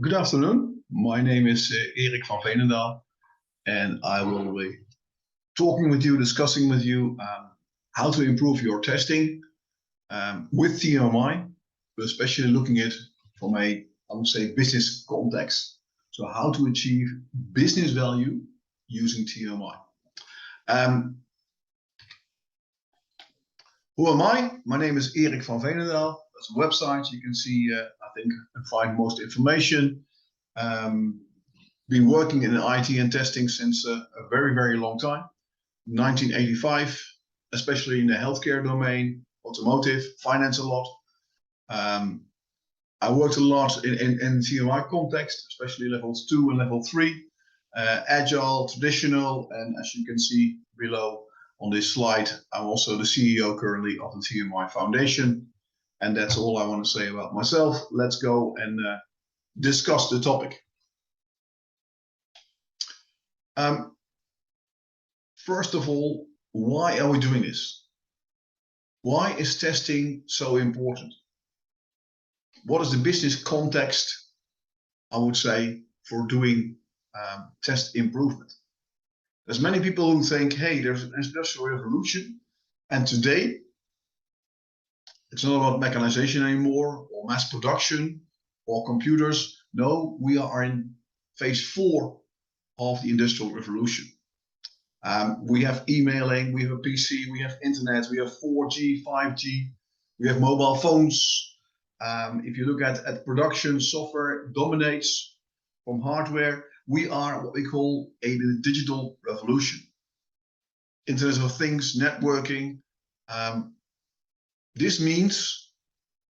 Good afternoon. My name is Erik van Veenendaal, and I will be talking with you, discussing with you how to improve your testing with TMMi, but especially looking at from a, I would say, business context. So how to achieve business value using TMMi. Who am I? My name is Erik van Veenendaal. That's a website. You can see, I think, and find most information. Been working in IT and testing since a very, very long time. 1985, especially in the healthcare domain, automotive, finance a lot. I worked a lot in TMMi context, especially levels 2 and level 3, agile, traditional, and as you can see below on this slide, I'm also the CEO currently of the TMMi Foundation. And that's all I want to say about myself. Let's go and discuss the topic. First of all, why are we doing this? Why is testing so important? What is the business context, I would say, for doing test improvement? There's many people who think, hey, there's an industrial revolution, and today it's not about mechanization anymore, or mass production, or computers. No, we are in phase 4 of the industrial revolution. We have emailing, we have a PC, we have internet, we have 4G, 5G, we have mobile phones. If you look at production, software dominates from hardware. We are what we call a digital revolution. Internet of Things, networking. This means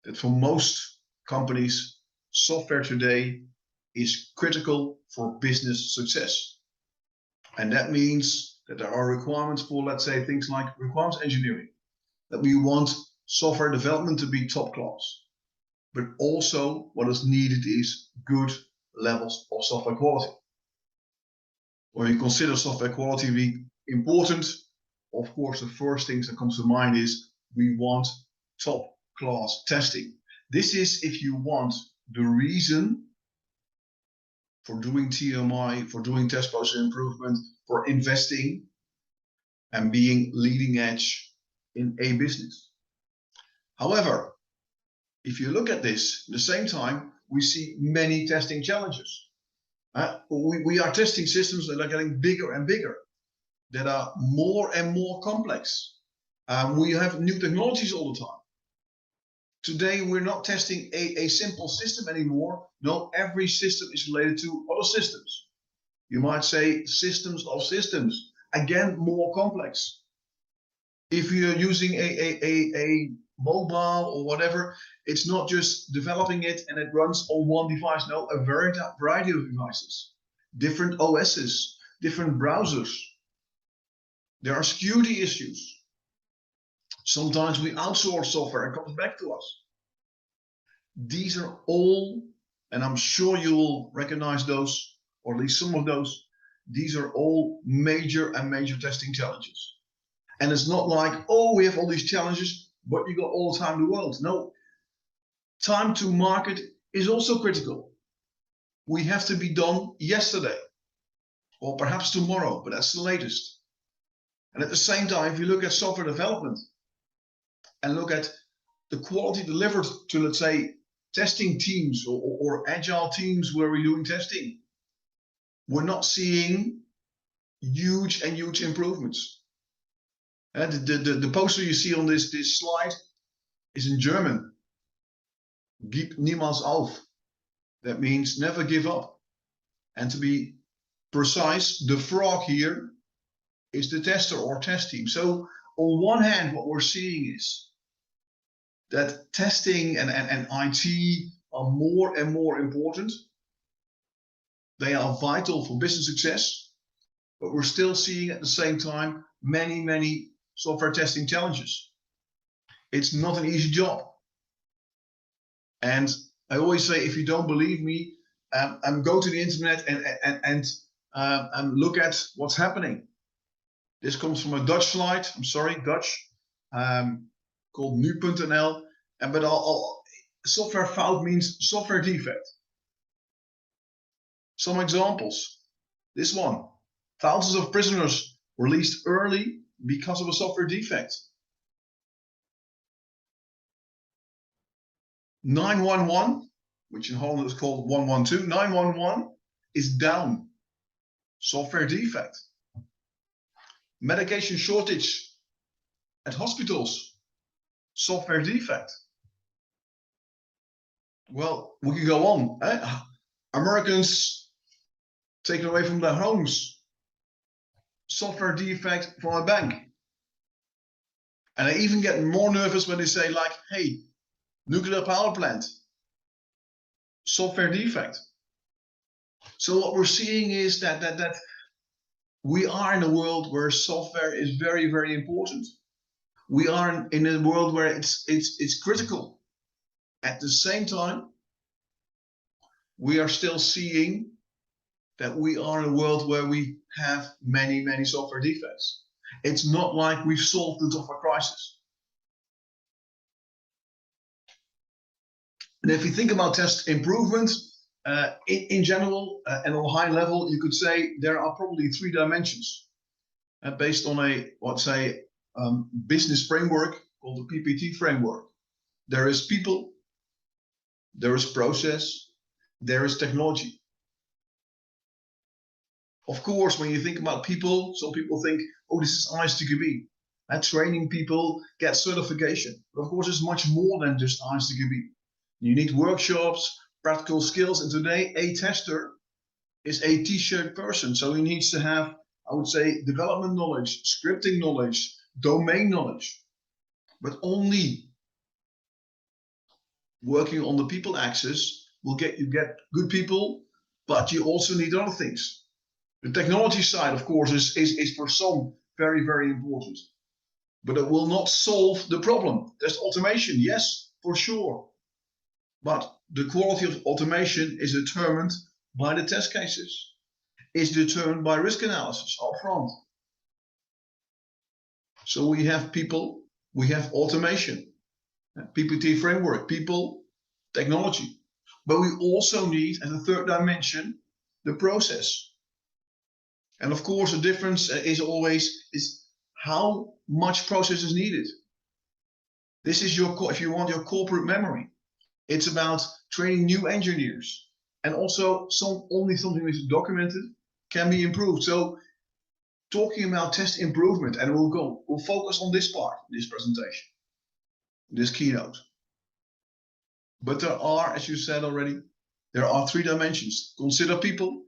that for most companies, software today is critical for business success. And that means that there are requirements for, let's say, things like requirements engineering, that we want software development to be top class. But also what is needed is good levels of software quality. When you consider software quality being important, of course, the first things that comes to mind is we want top class testing. This is, if you want, the reason for doing TMMi, for doing test process improvement, for investing and being leading edge in a business. However, if you look at this, at the same time, we see many testing challenges. We are testing systems that are getting bigger and bigger, that are more and more complex. We have new technologies all the time. Today, we're not testing a simple system anymore. No, every system is related to other systems. You might say systems of systems, again, more complex. If you're using a mobile or whatever, it's not just developing it and it runs on one device. No, a variety of devices, different OSs, different browsers. There are security issues. Sometimes we outsource software and it comes back to us. These are all, and I'm sure you will recognize those, or at least some of those, these are all major testing challenges. And it's not like, oh, we have all these challenges, but you got all the time in the world. No, time to market is also critical. We have to be done yesterday, or perhaps tomorrow, but that's the latest. And at the same time, if you look at software development and look at the quality delivered to, let's say, testing teams or agile teams where we're doing testing, we're not seeing huge improvements. And the poster you see on this slide is in German. Gib niemals auf. That means never give up. And to be precise, the frog here is the tester or test team. So on one hand, what we're seeing is that testing and IT are more and more important. They are vital for business success, but we're still seeing at the same time many software testing challenges. It's not an easy job. And I always say, if you don't believe me, go to the internet and look at what's happening. This comes from a Dutch slide, I'm sorry, Dutch, called nu.nl. But software fout means software defect. Some examples. This one, thousands of prisoners released early because of a software defect. 911, which in Holland is called 112, 911 is down, software defect. Medication shortage at hospitals, software defect. Well, we can go on. Americans taken away from their homes, software defect from a bank. And I even get more nervous when they say like, hey, nuclear power plant, software defect. So what we're seeing is that we are in a world where software is very, very important. We are in a world where it's critical. At the same time, we are still seeing that we are in a world where we have many, many software defects. It's not like we've solved the software crisis. And if you think about test improvement, in general and on a high level, you could say there are probably 3 dimensions based on a, business framework called the PPT framework. There is people, there is process, there is technology. Of course, when you think about people, some people think, oh, this is ISTQB. Training people, get certification. But of course, it's much more than just ISTQB. You need workshops, practical skills, and today a tester is a T-shirt person. So he needs to have, I would say, development knowledge, scripting knowledge, domain knowledge. But only working on the people axis will get good people, but you also need other things. The technology side, of course, is for some very, very important. But it will not solve the problem. There's automation, yes, for sure. But the quality of automation is determined by the test cases. It's determined by risk analysis up front. So we have people, we have automation, PPT framework, people, technology. But we also need, as a 3rd dimension, the process. And of course, the difference is always how much process is needed. This is your, if you want, your corporate memory. It's about training new engineers, and also only something which is documented can be improved. So talking about test improvement, and we'll focus on this part, this presentation, this keynote. But there are, as you said already, there are 3 dimensions. Consider people,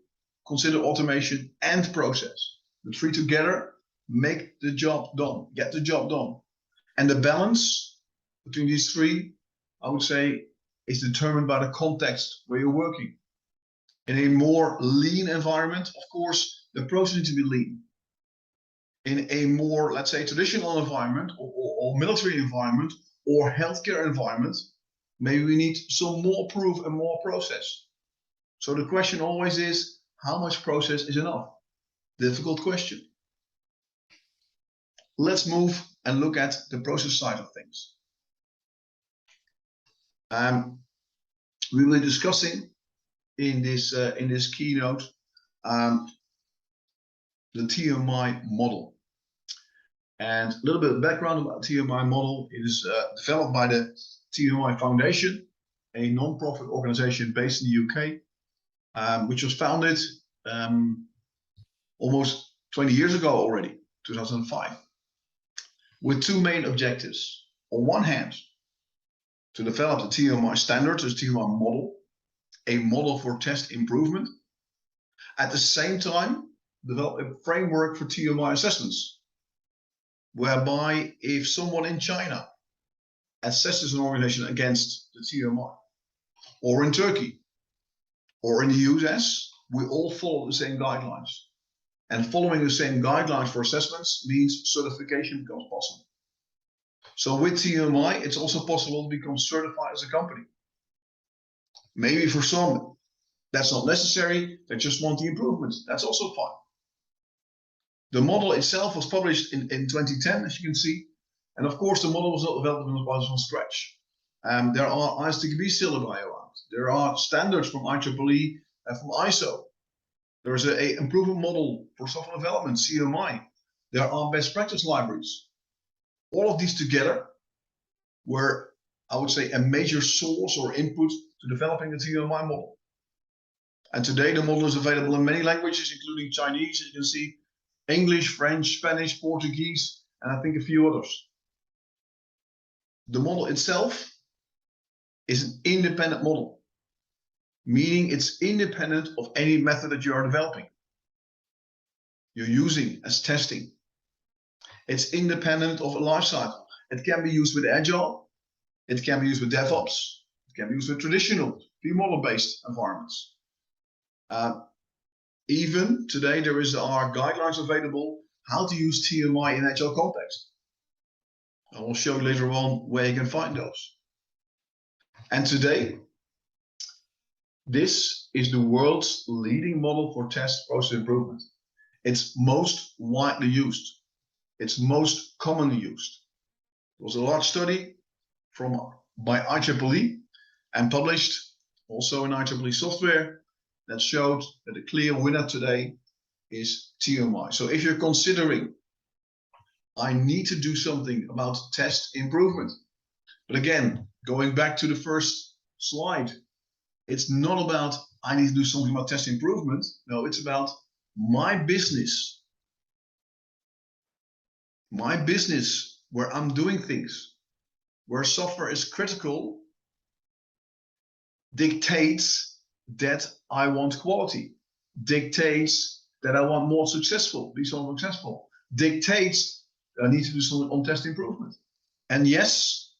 consider automation, and process. The 3 together make the job done, get the job done. And the balance between these 3, I would say, is determined by the context where you're working. In a more lean environment, of course, the process needs to be lean. In a more, let's say, traditional environment or military environment or healthcare environment, maybe we need some more proof and more process. So the question always is, how much process is enough? Difficult question. Let's move and look at the process side of things. We will be discussing in this keynote the TMMi model. And a little bit of background about the TMMi model. It is developed by the TMMi Foundation, a non-profit organization based in the UK, which was founded almost 20 years ago already, 2005, with 2 main objectives. On one hand, to develop the TMMi standard, the TMMi model, a model for test improvement. At the same time, develop a framework for TMMi assessments, whereby if someone in China assesses an organization against the TMMi, or in Turkey, or in the US, we all follow the same guidelines. And following the same guidelines for assessments means certification becomes possible. So with TMMi, it's also possible to become certified as a company. Maybe for some, that's not necessary. They just want the improvements. That's also fine. The model itself was published in 2010, as you can see. And of course, the model was not developed from scratch. There are ISTQB syllabi around. There are standards from IEEE and from ISO. There is a improvement model for software development, TMMi. There are best practice libraries. All of these together were, I would say, a major source or input to developing the TMMi model. And today the model is available in many languages, including Chinese, as you can see, English, French, Spanish, Portuguese, and I think a few others. The model itself is an independent model, meaning it's independent of any method that you are developing, you're using as testing. It's independent of a lifecycle. It can be used with Agile, it can be used with DevOps, it can be used with traditional model-based environments. Even today there are guidelines available how to use TMMi in Agile context. I will show you later on where you can find those. And today, this is the world's leading model for test process improvement. It's most widely used. It's most commonly used. There was a large study by IEEE and published also in IEEE software that showed that the clear winner today is TMMi. So if you're considering, I need to do something about test improvement. But again, going back to the first slide, it's not about I need to do something about test improvement. No, it's about my business where I'm doing things, where software is critical, dictates that I want quality, dictates that I want more successful, dictates that I need to do something on test improvement. And yes,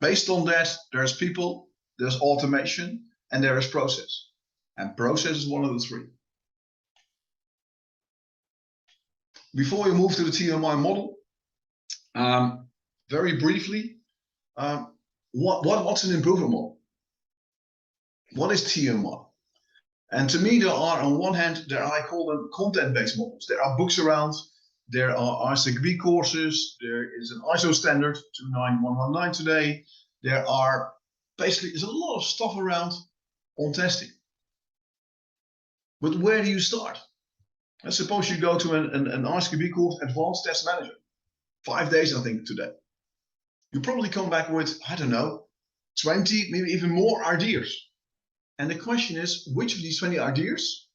based on that, there's people, there's automation, and there is process. And process is one of the three. Before we move to the TMMi model, very briefly, what's an improvement model? What is TMMi? And to me, there are, on one hand, I call them content-based models. There are books around, there are ISAB courses, there is an ISO standard 29119 today. There are basically, there's a lot of stuff around on testing. But where do you start? Let's suppose you go to an ISAB course, Advanced Test Manager, 5 days, I think, today. You probably come back with, I don't know, 20, maybe even more ideas. And the question is, which of these 20 ideas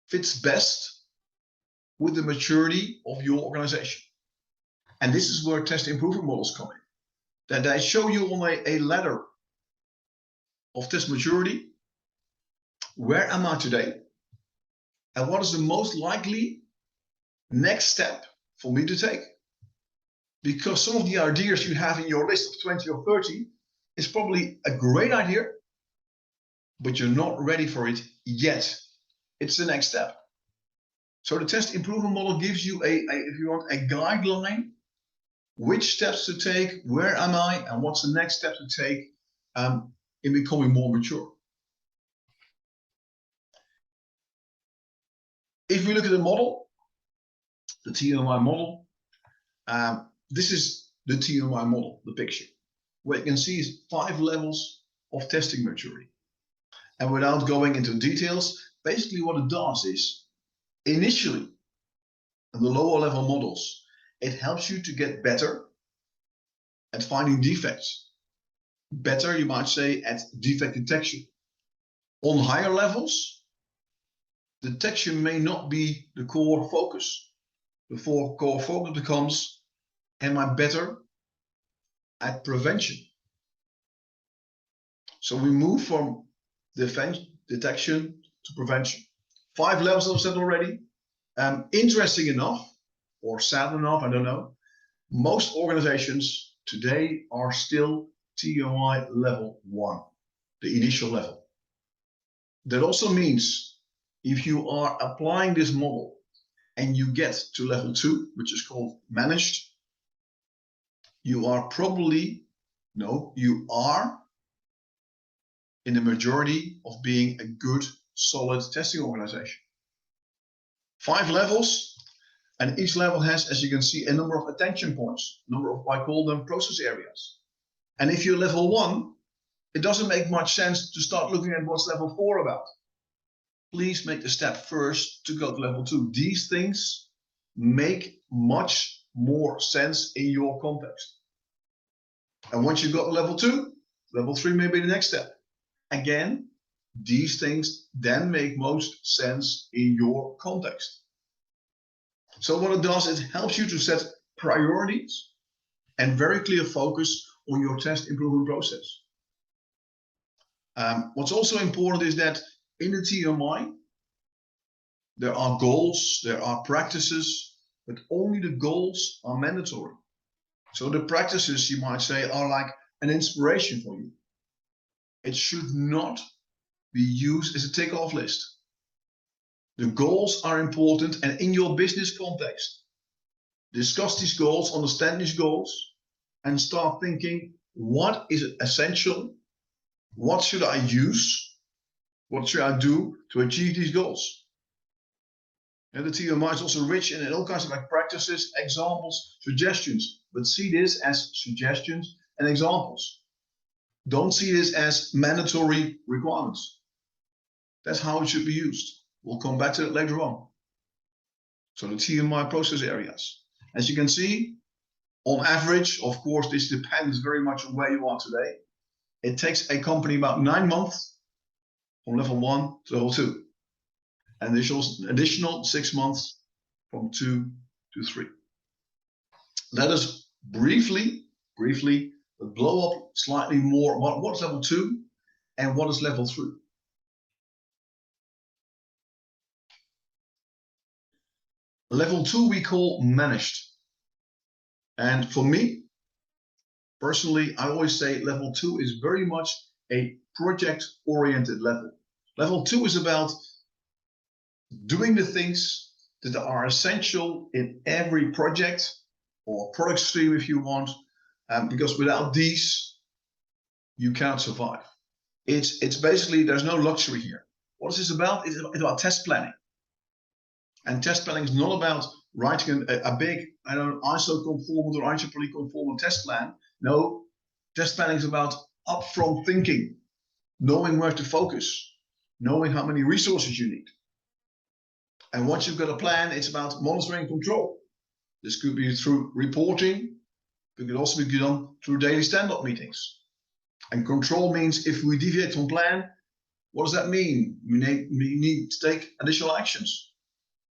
fits best with the maturity of your organization? And this is where test improvement models come in. That they show you on a ladder of test maturity, where am I today? And what is the most likely next step for me to take? Because some of the ideas you have in your list of 20 or 30 is probably a great idea, but you're not ready for it yet. It's the next step. So the test improvement model gives you if you want, a guideline, which steps to take, where am I, and what's the next step to take in becoming more mature. If we look at the model, the TMMi model, this is the TMMi model, the picture. What you can see is 5 levels of testing maturity. And without going into details, basically what it does is, initially, in the lower level models, it helps you to get better at finding defects. Better, you might say, at defect detection. On higher levels, detection may not be the core focus. The core focus becomes, am I better at prevention? So we move from detection to prevention. 5 levels, I've said already. Interesting enough, or sad enough, I don't know, most organizations today are still TMMi level 1, the initial level. That also means if you are applying this model and you get to level 2, which is called managed, you are in the majority of being a good, solid testing organization. 5 levels, and each level has, as you can see, a number of attention points, number of, I call them, process areas. And if you're level 1, it doesn't make much sense to start looking at what's level 4 about. please make the step first to go to level 2. These things make much more sense in your context. And once you got to level 2, level 3 may be the next step. Again, these things then make most sense in your context. So what it does, it helps you to set priorities and very clear focus on your test improvement process. What's also important is that in the TMMi, there are goals, there are practices, but only the goals are mandatory. So the practices, you might say, are like an inspiration for you. It should not be used as a tick-off list. The goals are important, and in your business context, discuss these goals, understand these goals, and start thinking, what is essential? What should I use? What should I do to achieve these goals? And the TMMi is also rich in all kinds of like practices, examples, suggestions, but see this as suggestions and examples. Don't see this as mandatory requirements. That's how it should be used. We'll come back to it later on. So the TMMi process areas. As you can see, on average, of course, this depends very much on where you are today. It takes a company about 9 months from level 1 to level 2. And additional 6 months from 2 to 3. Let us briefly blow up slightly more what is level 2 and what is level 3. Level 2 we call managed. And for me, personally, I always say level 2 is very much a project-oriented level. Level 2 is about doing the things that are essential in every project or product stream if you want, because without these, you cannot survive. It's basically, there's no luxury here. What is this about? It's about test planning. And test planning is not about writing a big, ISO conformant or IEEE conformant test plan. No, test planning is about upfront thinking, knowing where to focus, knowing how many resources you need. And once you've got a plan, it's about monitoring and control. This could be through reporting, but it could also be done through daily stand-up meetings. And control means if we deviate from plan, what does that mean? We need to take additional actions.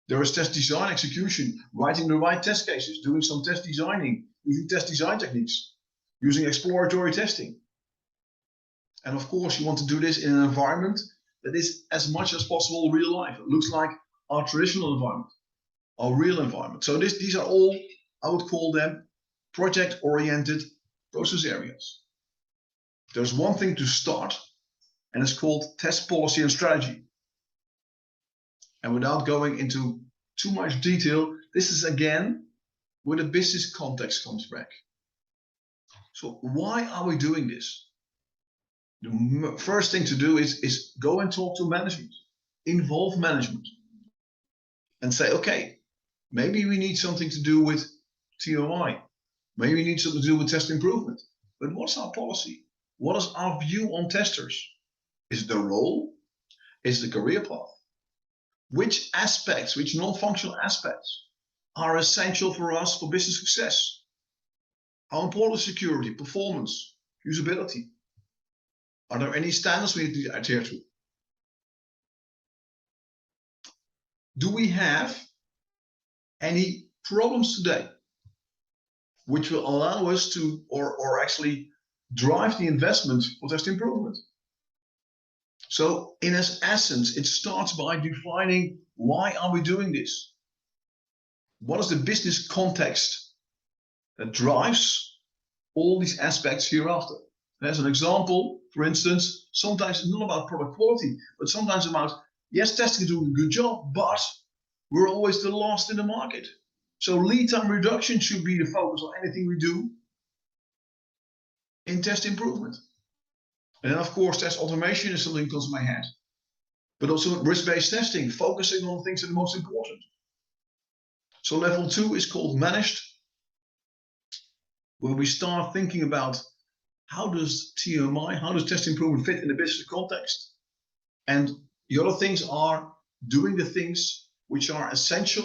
There is test design execution, writing the right test cases, doing some test designing, using test design techniques, using exploratory testing. And of course, you want to do this in an environment that is as much as possible real life. It looks like our traditional environment, our real environment. So these are all, I would call them project-oriented process areas. There's one thing to start, and it's called test policy and strategy. And without going into too much detail, this is again where the business context comes back. So why are we doing this? The first thing to do is go and talk to management, involve management, and say, okay, maybe we need something to do with TMMi. Maybe we need something to do with test improvement. But what's our policy? What is our view on testers? Is it the role? Is it the career path? Which aspects, which non-functional aspects are essential for us for business success? How important is security, performance, usability? Are there any standards we need to adhere to? Do we have any problems today which will allow us to, or actually drive the investment for test improvement? So in its essence, it starts by defining why are we doing this? What is the business context that drives all these aspects hereafter? As an example, for instance, sometimes it's not about product quality, but sometimes about, yes, testing is doing a good job, but we're always the last in the market. So lead time reduction should be the focus on anything we do in test improvement. And then of course, test automation is something that comes to my head. But also risk-based testing, focusing on things that are most important. So level 2 is called managed, where we start thinking about how does TMMi, how does test improvement fit in the business context? And The other things are doing the things which are essential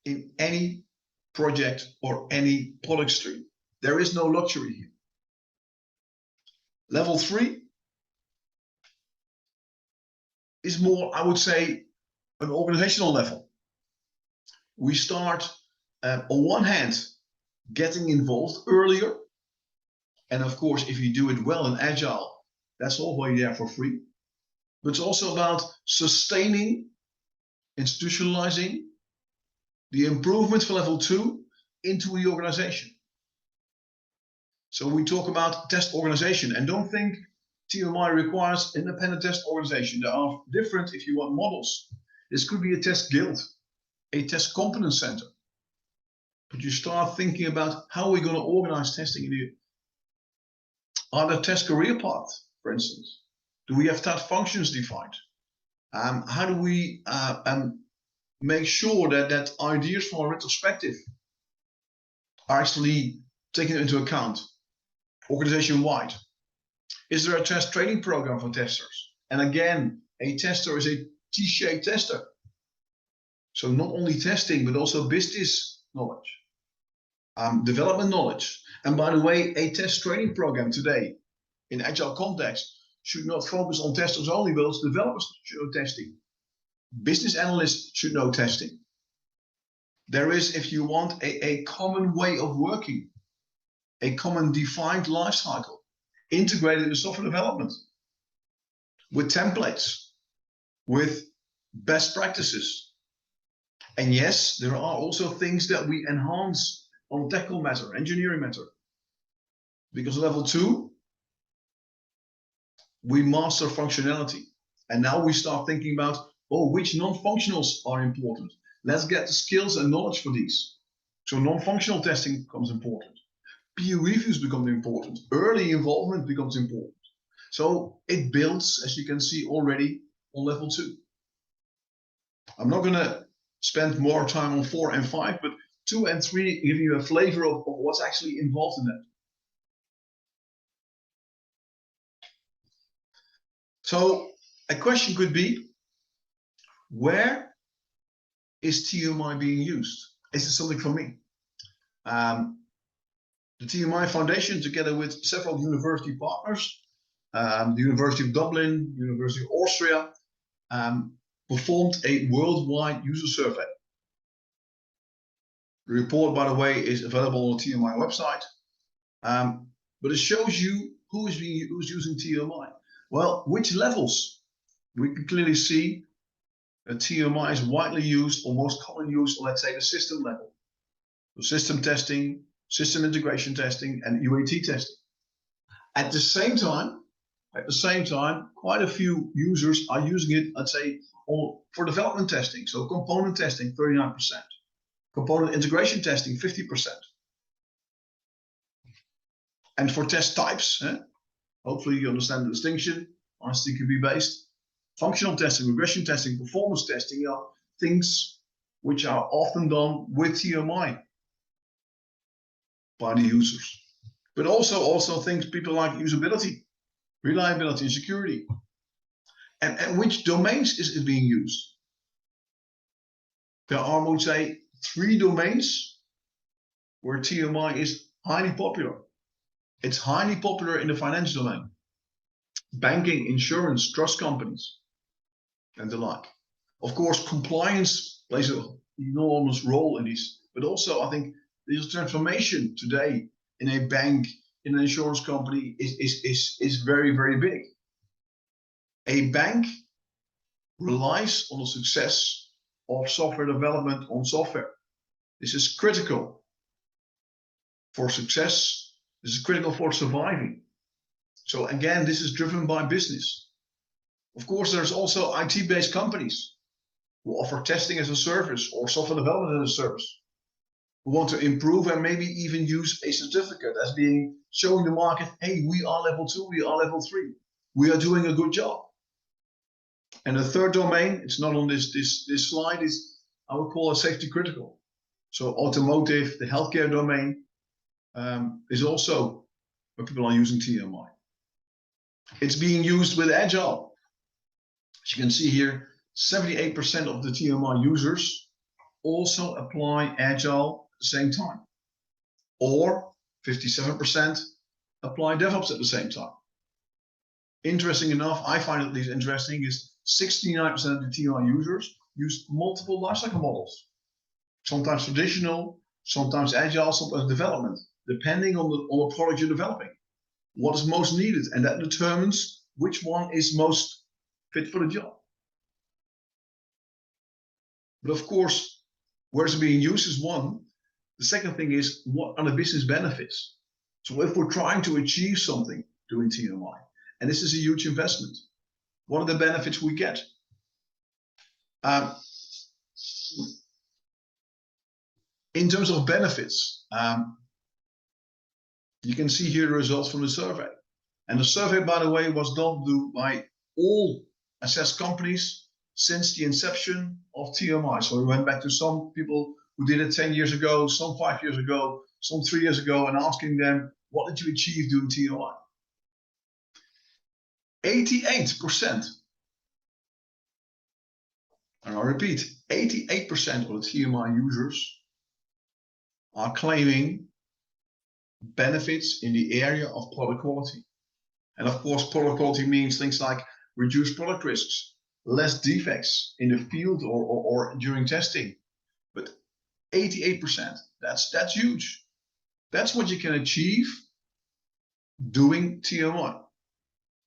in any project or any product stream. There is no luxury here. Level 3 is more, I would say, an organizational level. We start, on one hand, getting involved earlier. And of course, if you do it well and agile, that's always there for free. But it's also about sustaining, institutionalizing the improvements for level 2 into the organization. So we talk about test organization, and don't think TMMi requires independent test organization. There are different, if you want, models. This could be a test guild, a test competence center. But you start thinking about how we're going to organize testing in the Are there test career paths, for instance? Do we have test functions defined? How do we make sure that ideas from a retrospective are actually taken into account organization-wide? Is there a test training program for testers? And again, a tester is a T-shaped tester. So not only testing, but also business knowledge, development knowledge. And by the way, a test training program today in agile context should not focus on testers only, but also developers should know testing. Business analysts should know testing. There is, if you want, a common way of working, a common defined life cycle, integrated in software development, with templates, with best practices. And yes, there are also things that we enhance on technical matter, engineering matter. Because level 2, we master functionality. And now we start thinking about, oh, which non-functionals are important? Let's get the skills and knowledge for these. So non-functional testing becomes important. Peer reviews become important. Early involvement becomes important. So it builds, as you can see already, on level 2. I'm not going to spend more time on 4 and 5, but 2 and 3 give you a flavor of what's actually involved in that. So a question could be, where is TMMi being used? Is this something for me? The TMMi Foundation, together with several university partners, the University of Dublin, University of Austria, performed a worldwide user survey. The report, by the way, is available on the TMMi website, but it shows you who's using TMMi. Well, which levels? We can clearly see that TMMi is widely used, or most commonly used, on, let's say, the system level. So system testing, system integration testing, and UAT testing. At the same time, quite a few users are using it, let's say, for development testing. So component testing, 39%. Component integration testing, 50%. And for test types, hopefully you understand the distinction, RCQB based. Functional testing, regression testing, performance testing are things which are often done with TMMi by the users. But also things people like usability, reliability, and security. And which domains is it being used? There are, I would say, 3 domains where TMMi is highly popular. It's highly popular in the financial domain. Banking, insurance, trust companies, and the like. Of course, compliance plays an enormous role in this, but also I think digital transformation today in a bank, in an insurance company is very, very big. A bank relies on the success of software development on software. This is critical for success. This is critical for surviving. So again, this is driven by business. Of course, there's also IT-based companies who offer testing as a service or software development as a service, who want to improve and maybe even use a certificate as being showing the market, hey, we are level 2, we are level 3. We are doing a good job. And the third domain, it's not on this slide, is I would call it safety critical. So automotive, the healthcare domain is also where people are using TMMi. It's being used with Agile. As you can see here, 78% of the TMMi users also apply Agile at the same time, or 57% apply DevOps at the same time. Interesting enough, I find at least interesting, is 69% of the TMMi users use multiple lifecycle models. Sometimes traditional, sometimes Agile, sometimes development, depending on the product you're developing. What is most needed, and that determines which one is most fit for the job. But of course, where it's being used is one. The second thing is, what are the business benefits? So if we're trying to achieve something doing TMMi, and this is a huge investment, what are the benefits we get? In terms of benefits, you can see here the results from the survey. And the survey, by the way, was done by all assessed companies since the inception of TMMi. So we went back to some people who did it 10 years ago, some 5 years ago, some 3 years ago, and asking them, what did you achieve doing TMMi? 88%, and I repeat, 88% of the TMMi users are claiming benefits in the area of product quality. And of course, product quality means things like reduced product risks, less defects in the field or during testing. But 88%, that's huge. That's what you can achieve doing TMMi.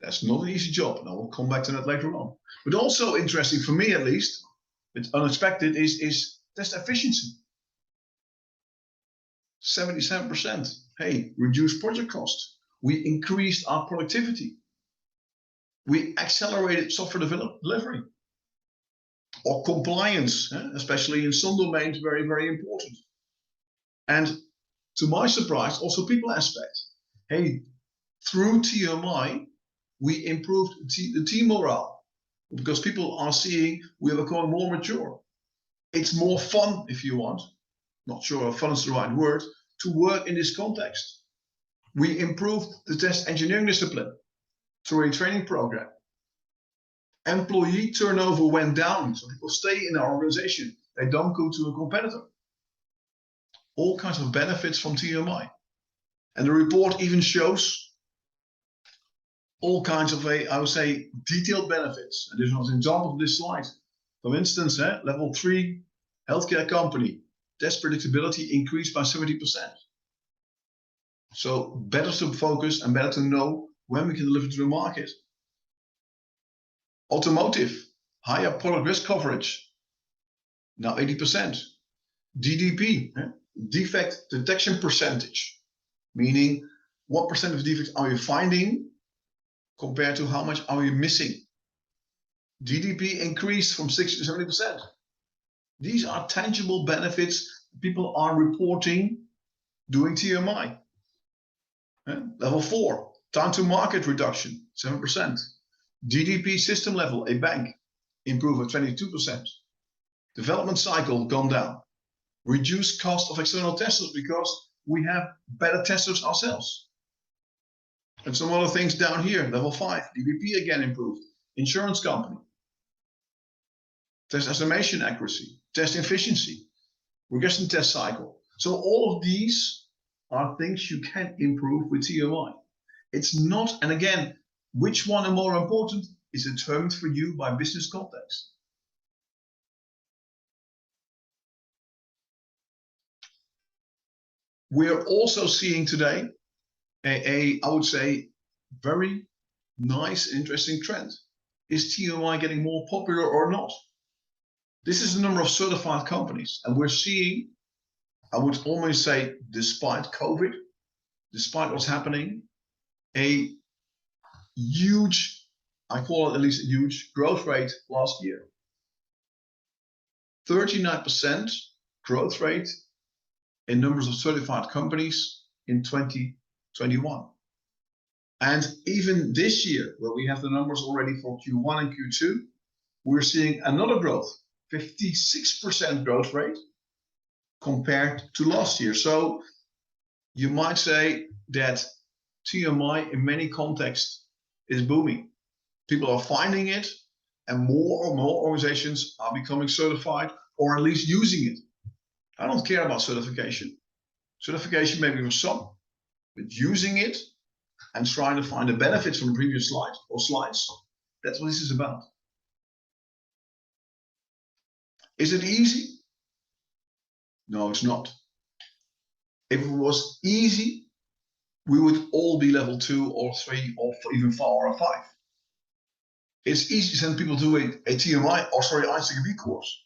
That's not an easy job, and I will come back to that later on. But also interesting for me, at least, it's unexpected, is test efficiency. 77%. Hey, reduced project cost. We increased our productivity. We accelerated software delivery. Or compliance, especially in some domains, very, very important. And to my surprise, also people aspect. Hey, through TMMi, we improved the team morale, because people are seeing we are becoming more mature. It's more fun, if you want. Not sure if fun is the right word, to work in this context. We improved the test engineering discipline through a training program. Employee turnover went down, so people stay in our organization. They don't go to a competitor. All kinds of benefits from TMMi. And the report even shows all kinds of, I would say, detailed benefits. And there's an example of this slide. For instance, level 3 healthcare company, test predictability increased by 70%. So better to focus and better to know when we can deliver to the market. Automotive, higher product risk coverage, now 80%. DDP, defect detection percentage, meaning what percent of defects are you finding compared to how much are you missing. DDP increased from 60 to 70%. These are tangible benefits people are reporting doing TMMi. Level 4, time to market reduction, 7%. DDP system level, a bank, improved 22%. Development cycle gone down. Reduced cost of external testers because we have better testers ourselves. And some other things down here, level 5, DBP again improved. Insurance company. Test estimation accuracy, test efficiency, regression test cycle. So all of these are things you can improve with TMMi. It's not, and again, which one is more important is determined for you by business context. We are also seeing today I would say, very nice, interesting trend. Is TMMi getting more popular or not? This is the number of certified companies, and we're seeing, I would almost say, despite COVID, despite what's happening, a huge, I call it at least a huge growth rate last year. 39% growth rate in numbers of certified companies in 2021. And even this year, where we have the numbers already for Q1 and Q2, we're seeing another growth, 56% growth rate compared to last year. So you might say that TMMi in many contexts is booming. People are finding it, and more organizations are becoming certified, or at least using it. I don't care about certification. Certification maybe for some, but using it and trying to find the benefits from the previous slide or slides, that's what this is about. Is it easy? No, it's not. If it was easy, we would all be level 2 or 3 or even 4 or 5. It's easy to send people to a TMI, or sorry, ICB course.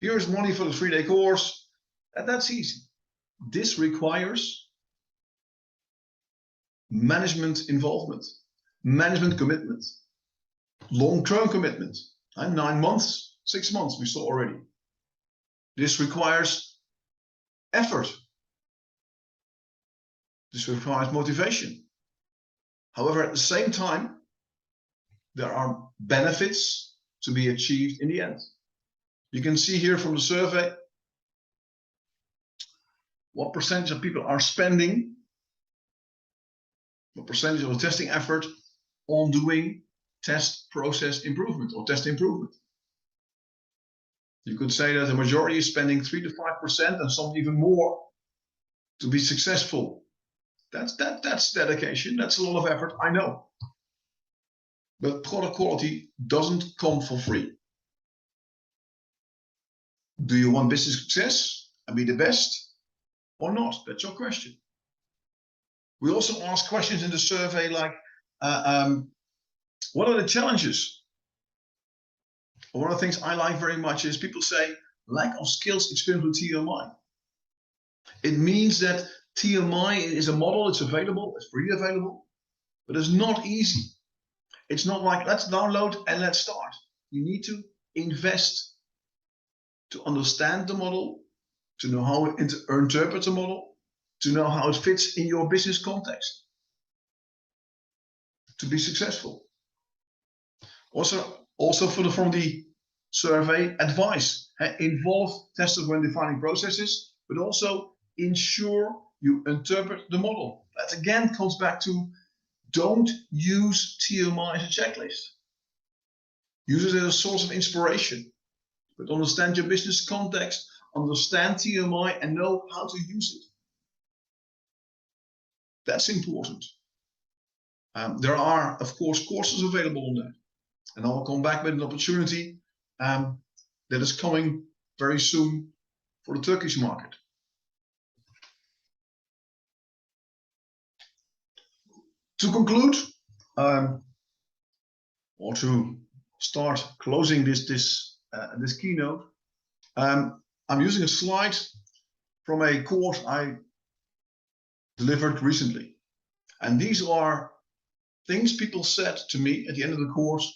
Here's money for the 3-day course, and that's easy. This requires management involvement, management commitment, long-term commitment, and 9 months, 6 months we saw already. This requires effort. This requires motivation. However, at the same time, there are benefits to be achieved in the end. You can see here from the survey what percentage of people are spending, what percentage of the testing effort on doing test process improvement or test improvement. You could say that the majority is spending 3 to 5% and some even more to be successful. That's dedication. That's a lot of effort, I know. But product quality doesn't come for free. Do you want business success and be the best or not? That's your question. We also ask questions in the survey like, what are the challenges? One of the things I like very much is people say lack of skills experience with TMMi. It means that TMMi is a model, it's available, it's freely available, but it's not easy. It's not like let's download and let's start. You need to invest to understand the model, to know how to interpret the model, to know how it fits in your business context, to be successful. Also from the survey, advice. Involve testers when defining processes, but also ensure you interpret the model. That again comes back to don't use TMMi as a checklist. Use it as a source of inspiration, but understand your business context, understand TMMi and know how to use it. That's important. There are, of course, courses available on that. And I will come back with an opportunity that is coming very soon for the Turkish market. To conclude, or to start closing this keynote, I'm using a slide from a course I delivered recently. And these are things people said to me at the end of the course,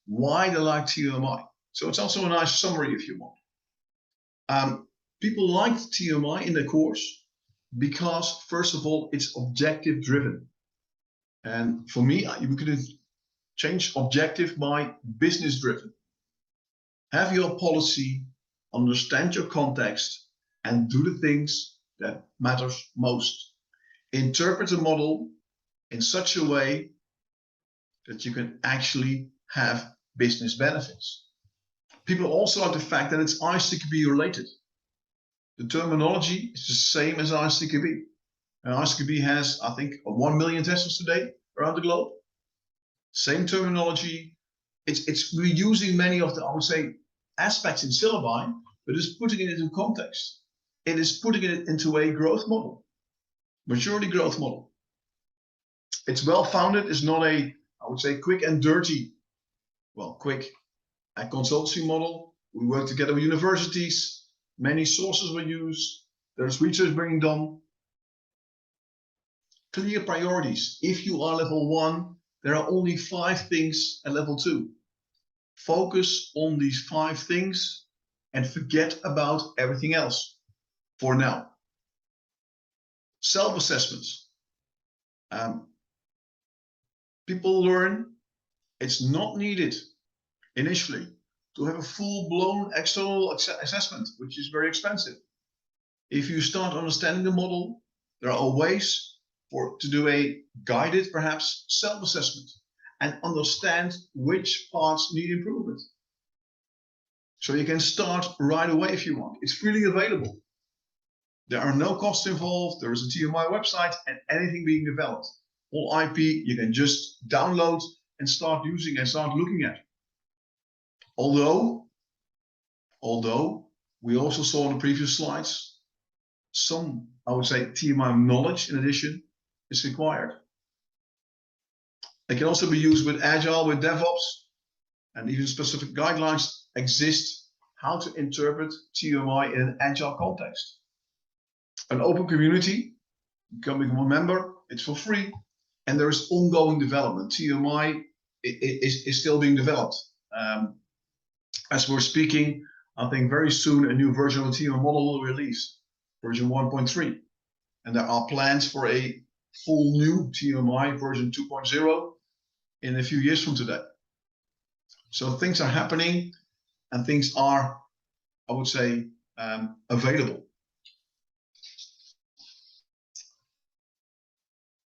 why they like TMMi. So it's also a nice summary if you want. People liked TMMi in the course because, first of all, it's objective driven. And for me, you could change objective by business driven. Have your policy, understand your context, and do the things that matters most. Interpret the model in such a way that you can actually have business benefits. People also like the fact that it's ICQB related. The terminology is the same as ICQB. And ICQB has, I think, 1 million testers today around the globe. Same terminology. It's reusing many of the, I would say, aspects in syllabi, but it's putting it into context. It is putting it into a growth model, maturity growth model. It's well founded. It's not a, I would say, quick and dirty, well, quick consultancy model. We work together with universities. Many sources were used. There's research being done. Clear priorities. If you are level 1, there are only 5 things at level 2. Focus on these 5 things and forget about everything else for now. Self-assessments. People learn it's not needed initially to have a full-blown external assessment, which is very expensive. If you start understanding the model, there are ways to do a guided, perhaps, self-assessment. and understand which parts need improvement. So you can start right away if you want. It's freely available. There are no costs involved. There is a TMMi website and anything being developed. All IP you can just download and start using and start looking at. Although we also saw in the previous slides, some, I would say, TMMi knowledge in addition is required. It can also be used with Agile, with DevOps, and even specific guidelines exist how to interpret TMMi in an Agile context. An open community, you can become a member, it's for free, and there is ongoing development. TMMi is still being developed. As we're speaking, I think very soon a new version of the TMMi model will release, version 1.3. And there are plans for a full new TMMi version 2.0 in a few years from today. So things are happening and things are, I would say, available.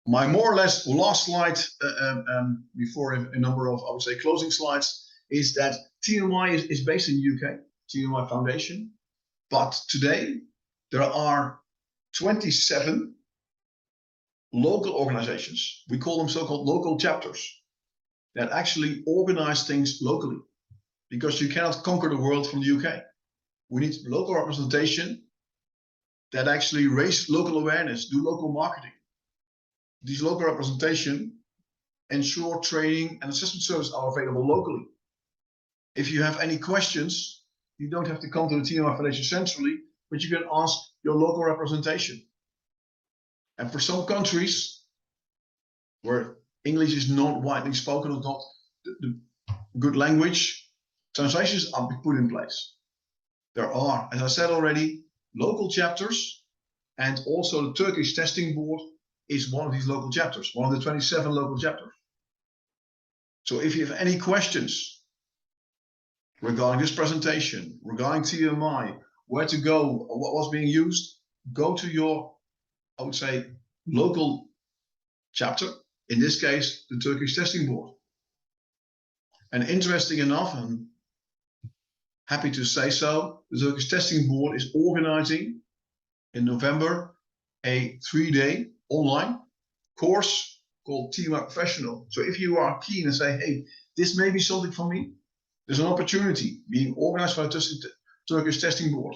My more or less last slide before a number of, I would say, closing slides is that TMMi is based in the UK, TMMi Foundation. But today there are 27 local organizations, we call them so-called local chapters, that actually organize things locally, because you cannot conquer the world from the UK. We need local representation that actually raise local awareness, do local marketing. These local representation ensure training and assessment services are available locally. If you have any questions, you don't have to come to the TMMi Foundation centrally, but you can ask your local representation. And for some countries where English is not widely spoken or not the good language, translations are put in place. There are, as I said already, local chapters, and also the Turkish Testing Board is one of these local chapters, one of the 27 local chapters. So if you have any questions regarding this presentation, regarding TMMi, where to go, or what was being used, go to your, I would say, local chapter, in this case, the Turkish Testing Board. And interesting enough, and happy to say so, the Turkish Testing Board is organizing in November a 3-day online course called TMMi Professional. So if you are keen and say, hey, this may be something for me, there's an opportunity being organized by the Turkish Testing Board.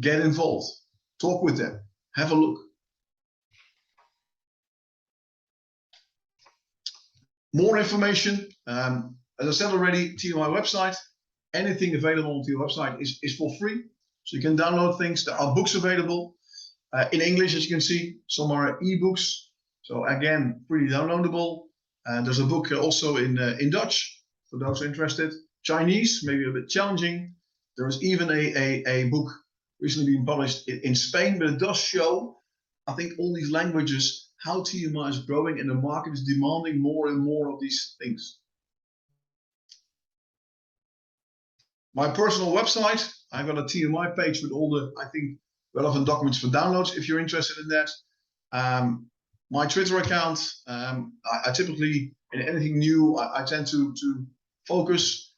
Get involved, talk with them, have a look. More information, as I said already, TMMi website, anything available on the website is for free. So you can download things. There are books available in English, as you can see. Some are ebooks. So again, freely downloadable. And there's a book also in Dutch for those interested. Chinese, maybe a bit challenging. There is even a book recently being published in Spain, but it does show, I think, all these languages, how TMMi is growing and the market is demanding more and more of these things. My personal website, I've got a TMMi page with all the, I think, relevant documents for downloads if you're interested in that. My Twitter account, I typically, in anything new, I tend to focus.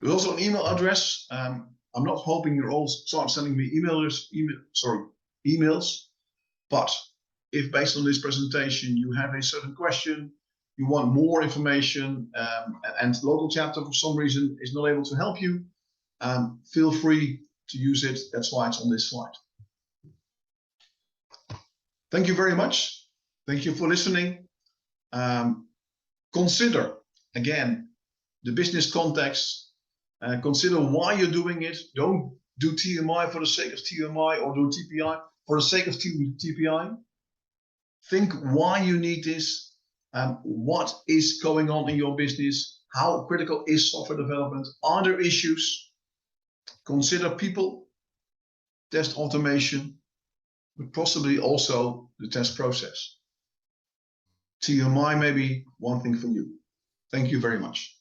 There's also an email address. I'm not hoping you'll all start sending me emails, but if based on this presentation you have a certain question, you want more information, and local chapter for some reason is not able to help you, feel free to use it. That's why it's on this slide. Thank you very much. Thank you for listening. Consider, again, the business context. Consider why you're doing it. Don't do TMMi for the sake of TMMi or do TPI for the sake of TPI. Think why you need this, what is going on in your business, how critical is software development, are there issues? Consider people, test automation, but possibly also the test process. TMMi may be one thing for you. Thank you very much.